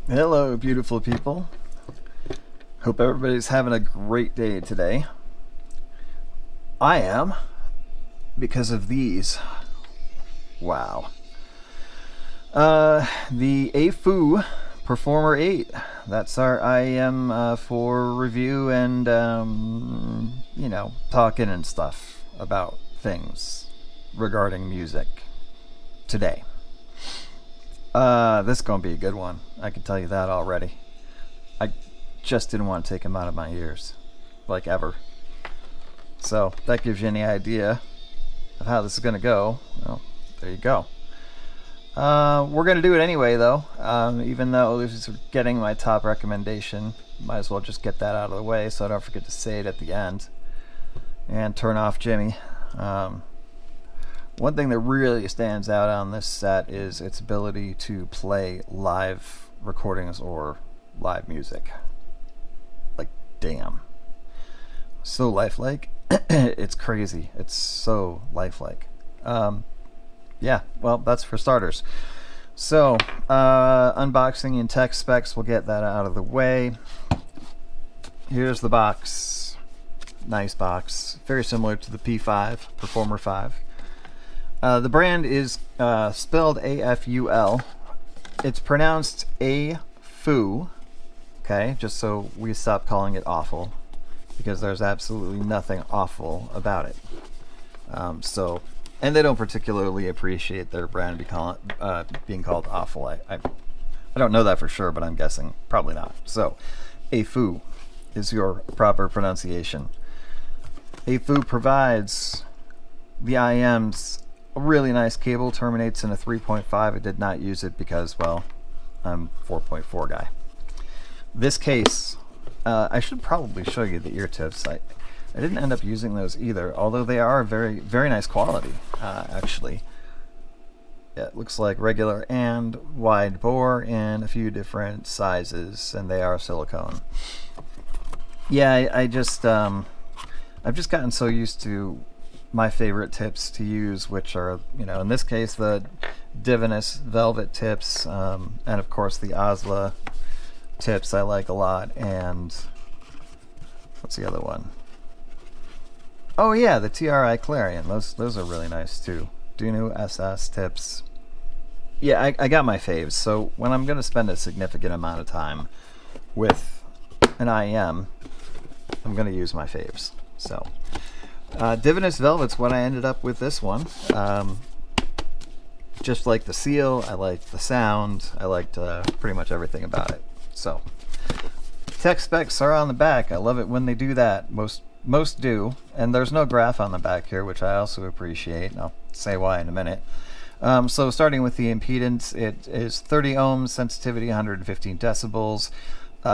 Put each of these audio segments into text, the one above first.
Hello, beautiful people. Hope everybody's having a great day today. I am, because of these. Wow. The A-Foo Performer 8. That's our IEM for review and, talking and stuff about things regarding music today. This is going to be a good one. I can tell you that already. I just didn't want to take him out of my ears. Like ever. So, that gives you any idea of how this is going to go. Well, there you go. We're going to do it anyway, though. Even though this is getting my top recommendation, might as well just get that out of the way so I don't forget to say it at the end. And turn off Jimmy. One thing that really stands out on this set is its ability to play live recordings or live music. Like, damn. So lifelike. It's crazy. It's so lifelike. Yeah, well, that's for starters. So, unboxing and tech specs, we'll get that out of the way. Here's the box. Nice box. Very similar to the P5, Performer 5. The brand is spelled A-F-U-L. It's pronounced A-Foo. Okay, just so we stop calling it awful, because there's absolutely nothing awful about it. And they don't particularly appreciate their brand being called awful. I don't know that for sure, but I'm guessing probably not. So, A-Foo is your proper pronunciation. A-Foo provides the IEMs. A really nice cable, terminates in a 3.5. I did not use it because, well, I'm 4.4 guy. This case, I should probably show you the ear tips. I didn't end up using those either, although they are very, very nice quality, actually. Yeah, it looks like regular and wide bore in a few different sizes, and they are silicone. Yeah, I've just gotten so used to my favorite tips to use, which are, in this case, the Divinus Velvet tips, and of course the Osla tips I like a lot, and what's the other one? Oh yeah, the TRI Clarion. Those are really nice too. Dunu SS tips. Yeah, I got my faves, so when I'm going to spend a significant amount of time with an IEM, I'm going to use my faves. So Divinus Velvet's what I ended up with this one. Just like the seal, I liked the sound, I liked pretty much everything about it. So, tech specs are on the back. I love it when they do that. Most do, and there's no graph on the back here, which I also appreciate, and I'll say why in a minute. So starting with the impedance, it is 30 ohms, sensitivity 115 decibels,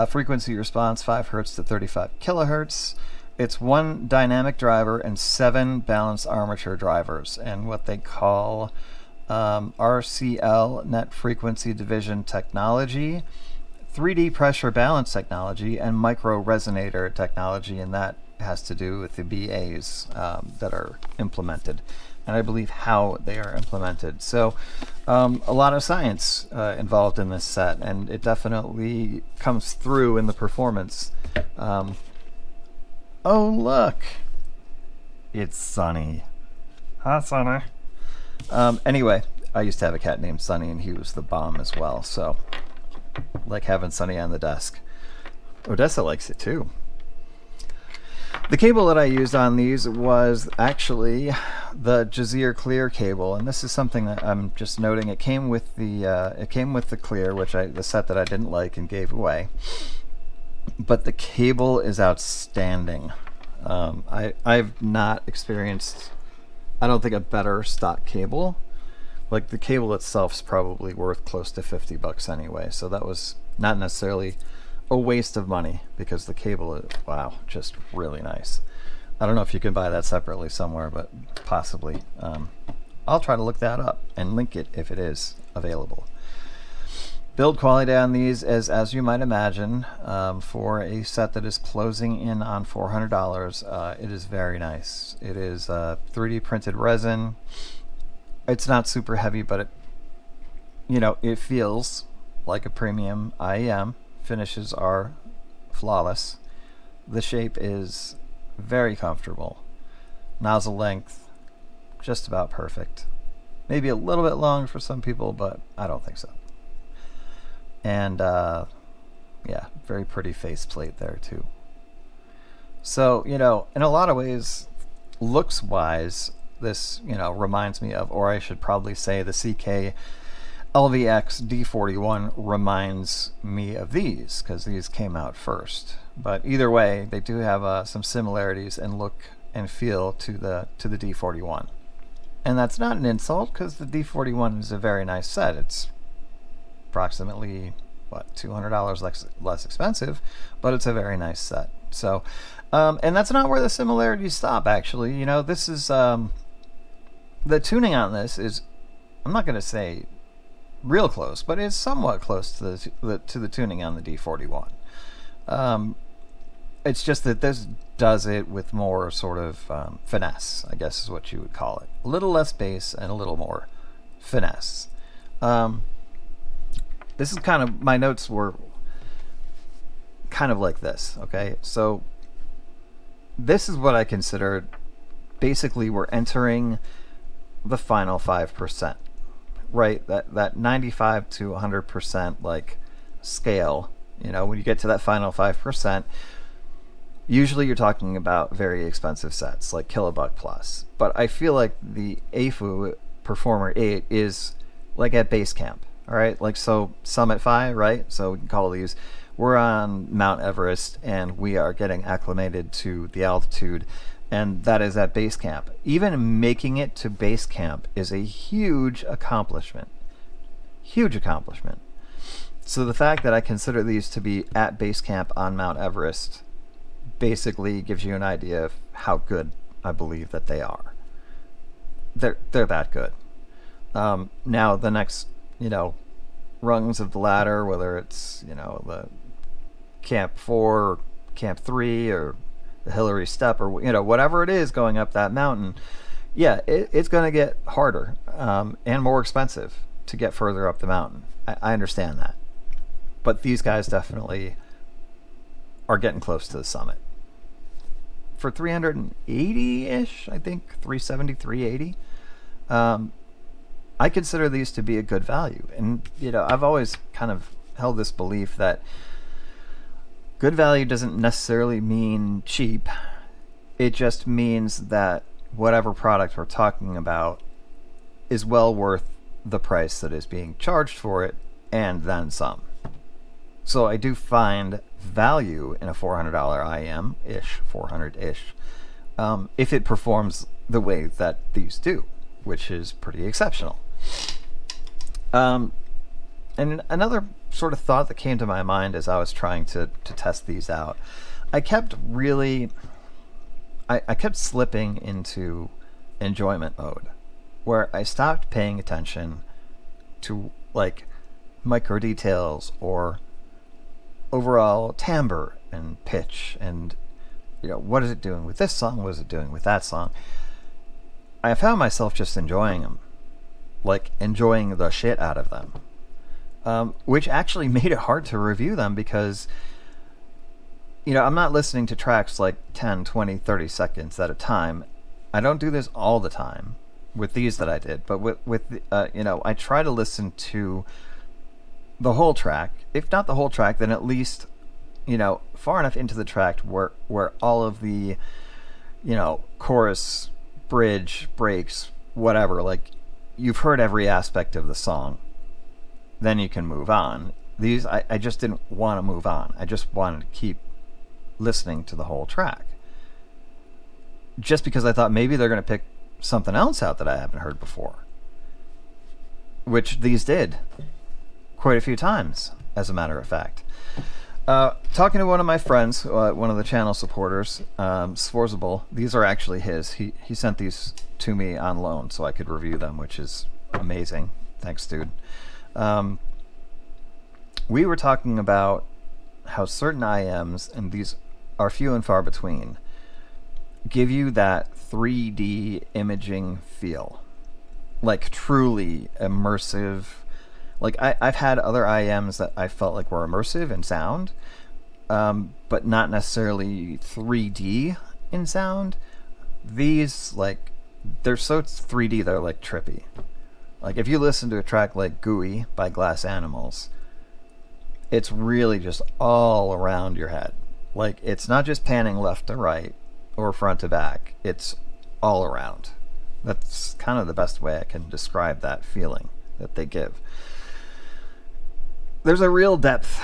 frequency response 5 hertz to 35 kilohertz. It's one dynamic driver and 7 balanced armature drivers, and what they call RCL, net frequency division technology, 3D pressure balance technology, and micro resonator technology, and that has to do with the BAs that are implemented, and I believe how they are implemented. So a lot of science involved in this set, and it definitely comes through in the performance. Oh, look! It's Sunny. Hi, Sunny. Anyway, I used to have a cat named Sunny, and he was the bomb as well, so like having Sunny on the desk. Odessa likes it too. The cable that I used on these was actually the Juzear clear cable, and this is something that I'm just noting. It came with the clear, the set that I didn't like and gave away. But the cable is outstanding. I've not experienced, I don't think, a better stock cable. Like, the cable itself is probably worth close to $50 anyway, so that was not necessarily a waste of money, because the cable is, wow, just really nice. I don't know if you can buy that separately somewhere, but possibly. I'll try to look that up and link it if it is available. Build quality on these is, as you might imagine, for a set that is closing in on $400, it is very nice. It is 3D printed resin. It's not super heavy, but it feels like a premium IEM. Finishes are flawless. The shape is very comfortable. Nozzle length, just about perfect. Maybe a little bit long for some people, but I don't think so. And yeah, very pretty faceplate there too. So, in a lot of ways, looks wise, this, reminds me of, or I should probably say the CK LVX D41 reminds me of these, because these came out first. But either way, they do have some similarities in look and feel to the D41. And that's not an insult, because the D41 is a very nice set. It's approximately, $200 less expensive, but it's a very nice set. So, and that's not where the similarities stop, actually. This is, the tuning on this is, I'm not going to say real close, but it's somewhat close to the tuning on the D41. It's just that this does it with more sort of finesse, I guess is what you would call it. A little less bass and a little more finesse. This is kind of, my notes were kind of like this, okay? So this is what I considered, basically we're entering the final 5%. Right, that 95 to 100% like scale, when you get to that final 5%, usually you're talking about very expensive sets like kilobuck plus. But I feel like the A-Foo Performer 8 is like at base camp. All right, like so Summit Phi, right? So we can call these. We're on Mount Everest and we are getting acclimated to the altitude. And that is at base camp. Even making it to base camp is a huge accomplishment. Huge accomplishment. So the fact that I consider these to be at base camp on Mount Everest basically gives you an idea of how good I believe that they are. They're that good. Now the next, rungs of the ladder, whether it's, the Camp 4 or Camp 3 or the Hillary Step or whatever it is going up that mountain, yeah, it's going to get harder and more expensive to get further up the mountain. I understand that, but these guys definitely are getting close to the summit. For 380-ish, I think 370, 380. I consider these to be a good value, and I've always kind of held this belief that good value doesn't necessarily mean cheap. It just means that whatever product we're talking about is well worth the price that is being charged for it, and then some. So I do find value in a $400 IEM-ish, 400-ish, if it performs the way that these do, which is pretty exceptional. And another sort of thought that came to my mind as I was trying to test these out, I kept slipping into enjoyment mode, where I stopped paying attention to like micro details or overall timbre and pitch and what is it doing with this song, what is it doing with that song. I found myself just enjoying them, like enjoying the shit out of them. Which actually made it hard to review them because, I'm not listening to tracks like 10, 20, 30 seconds at a time. I don't do this all the time with these that I did, but with I try to listen to the whole track. If not the whole track, then at least, far enough into the track where all of the, chorus, bridge, breaks, whatever, like you've heard every aspect of the song. Then you can move on. These, I just didn't want to move on. I just wanted to keep listening to the whole track. Just because I thought maybe they're going to pick something else out that I haven't heard before. Which these did. Quite a few times, as a matter of fact. Talking to one of my friends, one of the channel supporters, Sforzable, these are actually his. He sent these to me on loan so I could review them, which is amazing. Thanks, dude. We were talking about how certain IEMs, and these are few and far between, give you that 3D imaging feel. Like truly immersive, Like I've had other IEMs that I felt like were immersive in sound, but not necessarily 3D in sound. These, like, they're so 3D they're like trippy. Like if you listen to a track like Gooey by Glass Animals, it's really just all around your head. Like it's not just panning left to right or front to back. It's all around. That's kind of the best way I can describe that feeling that they give. There's a real depth.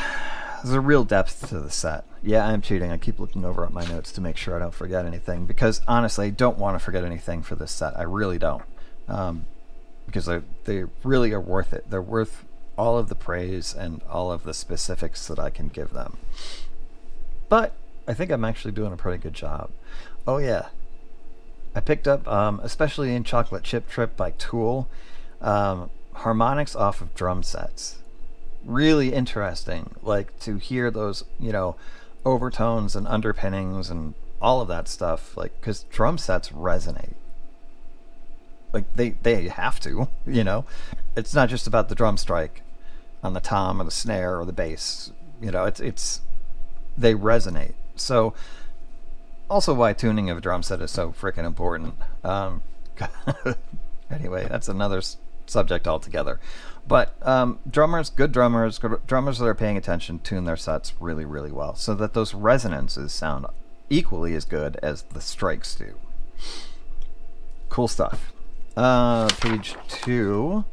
There's a real depth to the set. Yeah, I'm cheating. I keep looking over at my notes to make sure I don't forget anything, because honestly, I don't want to forget anything for this set. I really don't, because they really are worth it. They're worth all of the praise and all of the specifics that I can give them. But I think I'm actually doing a pretty good job. Oh yeah, I picked up, especially in Chocolate Chip Trip by Tool, harmonics off of drum sets. Really interesting, like to hear those, overtones and underpinnings and all of that stuff, like, because drum sets resonate. Like they have to, It's not just about the drum strike on the tom or the snare or the bass. It's they resonate. So also why tuning of a drum set is so freaking important. Anyway, that's another subject altogether. But good drummers that are paying attention tune their sets really, really well, so that those resonances sound equally as good as the strikes do. Cool stuff. Page 2.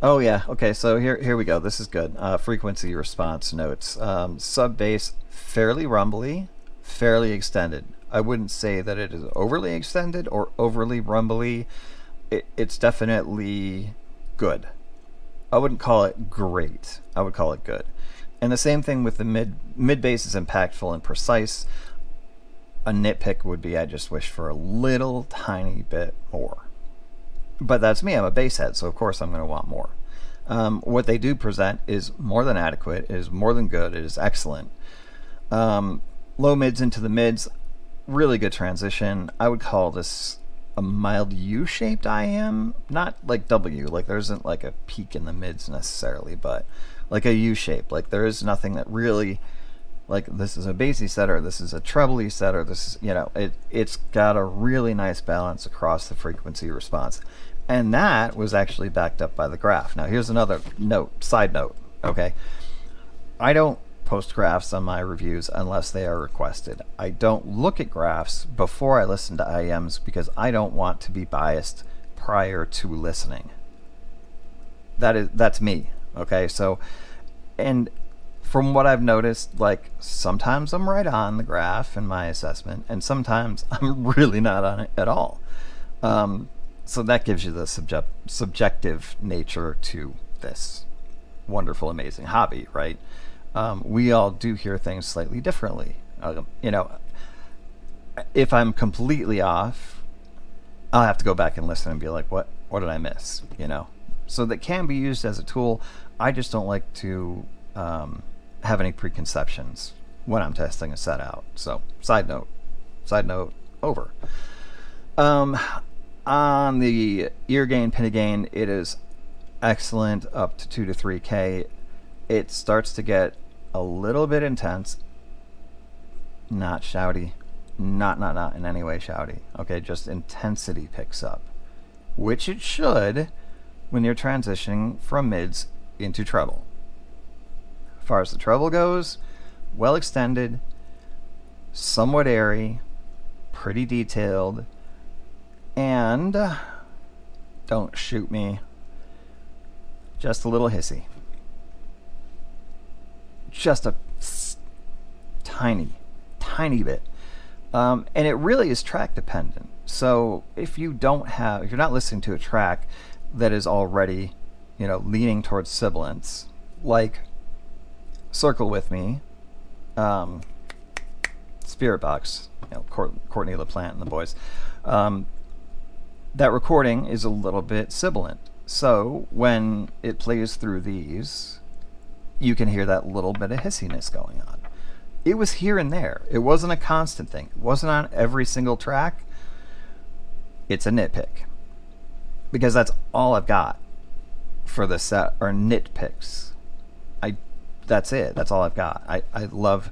Oh yeah, okay, so here we go. This is good. Frequency response notes. Sub bass, fairly rumbly, fairly extended. I wouldn't say that it is overly extended or overly rumbly. It's definitely good. I wouldn't call it great. I would call it good. And the same thing with the mid bass is impactful and precise. A nitpick would be I just wish for a little tiny bit more. But that's me. I'm a bass head, so of course I'm going to want more. What they do present is more than adequate. It is more than good. It is excellent. Low mids into the mids, really good transition. I would call this a mild U-shaped IEM, not like W, like there isn't like a peak in the mids necessarily, but like a U-shape. Like there is nothing that really, like this is a bassy set or this is a trebly set or this is, it's got a really nice balance across the frequency response. And that was actually backed up by the graph. Now here's another side note, okay? I don't post graphs on my reviews unless they are requested. I don't look at graphs before I listen to IEMs because I don't want to be biased prior to listening. That's me, okay? So, and from what I've noticed, like sometimes I'm right on the graph in my assessment and sometimes I'm really not on it at all. So that gives you the subjective nature to this wonderful, amazing hobby, right? We all do hear things slightly differently. If I'm completely off, I'll have to go back and listen and be like, what did I miss? So that can be used as a tool. I just don't like to have any preconceptions when I'm testing a set out. So side note over. On the ear gain, pinna gain, it is excellent up to 2 to 3K. It starts to get a little bit intense, not shouty, not in any way shouty. Okay, just intensity picks up, which it should when you're transitioning from mids into treble. As far as the treble goes, well extended, somewhat airy, pretty detailed, and don't shoot me, just a little hissy. Just a tiny bit. And it really is track dependent. So if you're not listening to a track that is already, leaning towards sibilance, like Circle With Me, Spirit Box, Courtney LaPlante and the boys, that recording is a little bit sibilant. So when it plays through these, you can hear that little bit of hissiness going on. It was here and there. It wasn't a constant thing. It wasn't on every single track. It's a nitpick. Because that's all I've got for the set are nitpicks. That's it. That's all I've got. I love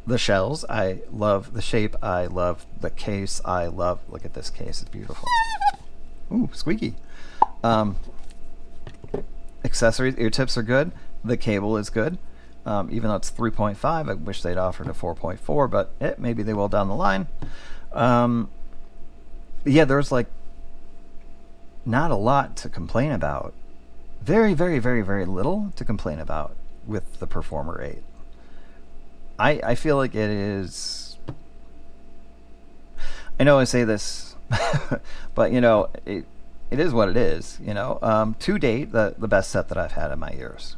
the shells. I love the shape. I love the case. Look at this case. It's beautiful. Ooh, squeaky. Accessories, ear tips are good. The cable is good. Even though it's 3.5, I wish they'd offered a 4.4, but maybe they will down the line. Yeah, there's like not a lot to complain about. Very, very, very, very little to complain about with the Performer 8. I feel like it is... I know I say this, but, you know, it is what it is, you know. To date, the best set that I've had in my ears.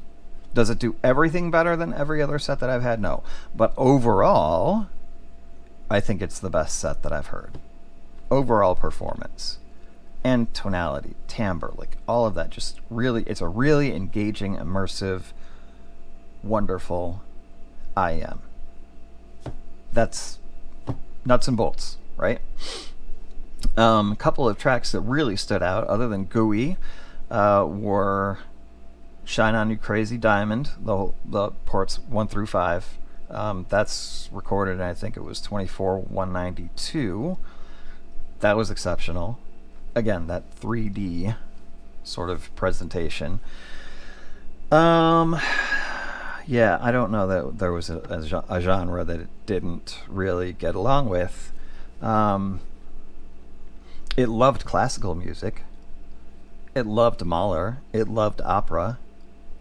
Does it do everything better than every other set that I've had? No. But overall, I think it's the best set that I've heard. Overall performance and tonality, timbre, like all of that, just really, it's a really engaging, immersive, wonderful IEM. That's nuts and bolts, right? A couple of tracks that really stood out, other than GUI, were Shine On You Crazy Diamond, the ports 1 through 5. That's recorded, and I think it was 24/192. That was exceptional. Again, that 3D sort of presentation. Yeah, I don't know that there was a genre that it didn't really get along with. It loved classical music. It loved Mahler. It loved opera.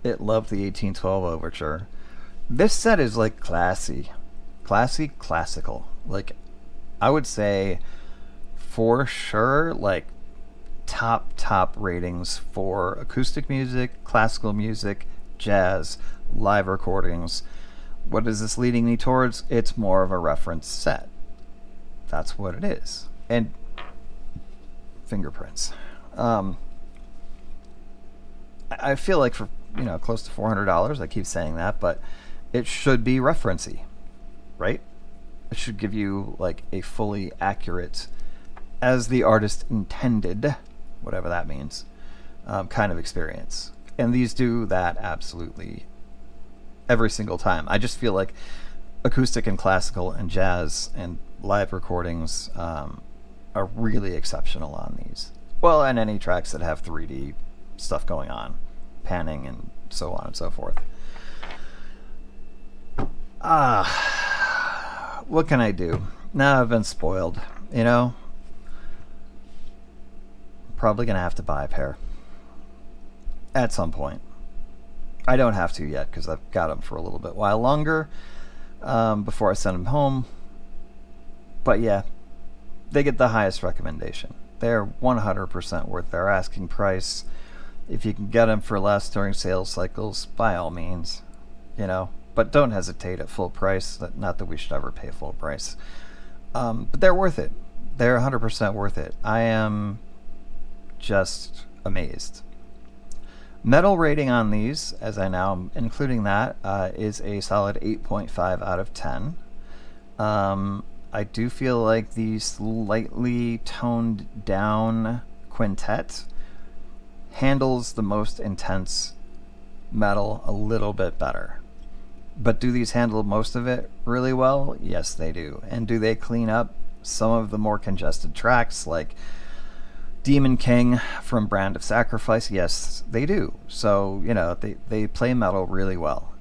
It loved the 1812 overture. This set is like classical. Like, I would say for sure, like top ratings for acoustic music, classical music, jazz, live recordings. What is this leading me towards? It's more of a reference set. That's what it is. And fingerprints. I feel like for, you know, close to $400, I keep saying that, but it should be referencey, right? It should give you like a fully accurate, as the artist intended, whatever that means, kind of experience. And these do that absolutely every single time. I just feel like acoustic and classical and jazz and live recordings are really exceptional on these. Well, and any tracks that have 3D stuff going on, panning and so on and so forth. What can I do? Now I've been spoiled, you know? Probably gonna have to buy a pair at some point. I don't have to yet because I've got them for a little bit while longer before I send them home. But yeah, they get the highest recommendation. They're 100% worth their asking price. If you can get them for less during sales cycles, by all means, you know. But don't hesitate at full price. Not that we should ever pay full price. But they're worth it. They're 100% worth it. I am just amazed. Metal rating on these, as I now am including that, is a solid 8.5 out of 10. I do feel like the slightly toned down quintet handles the most intense metal a little bit better. But do these handle most of it really well? Yes, they do. And do they clean up some of the more congested tracks like Demon King from Brand of Sacrifice? Yes, they do. So, you know, they play metal really well.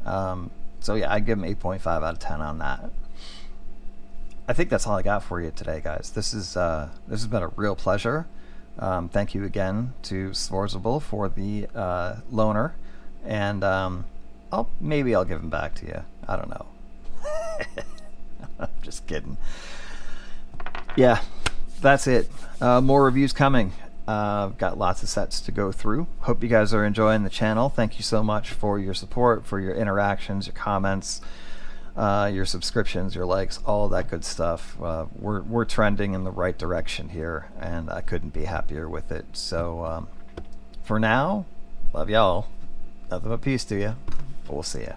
So yeah, I'd give them 8.5 out of 10 on that. I think that's all I got for you today, guys. This has been a real pleasure. Thank you again to Svorzable for the loaner, and maybe I'll give him back to you. I don't know. I'm just kidding. Yeah, that's it. More reviews coming. I've got lots of sets to go through. Hope you guys are enjoying the channel. Thank you so much for your support, for your interactions, your comments, your subscriptions, your likes, all of that good stuff. We're trending in the right direction here, and I couldn't be happier with it. So for now, love y'all. Nothing but peace to you. We'll see ya.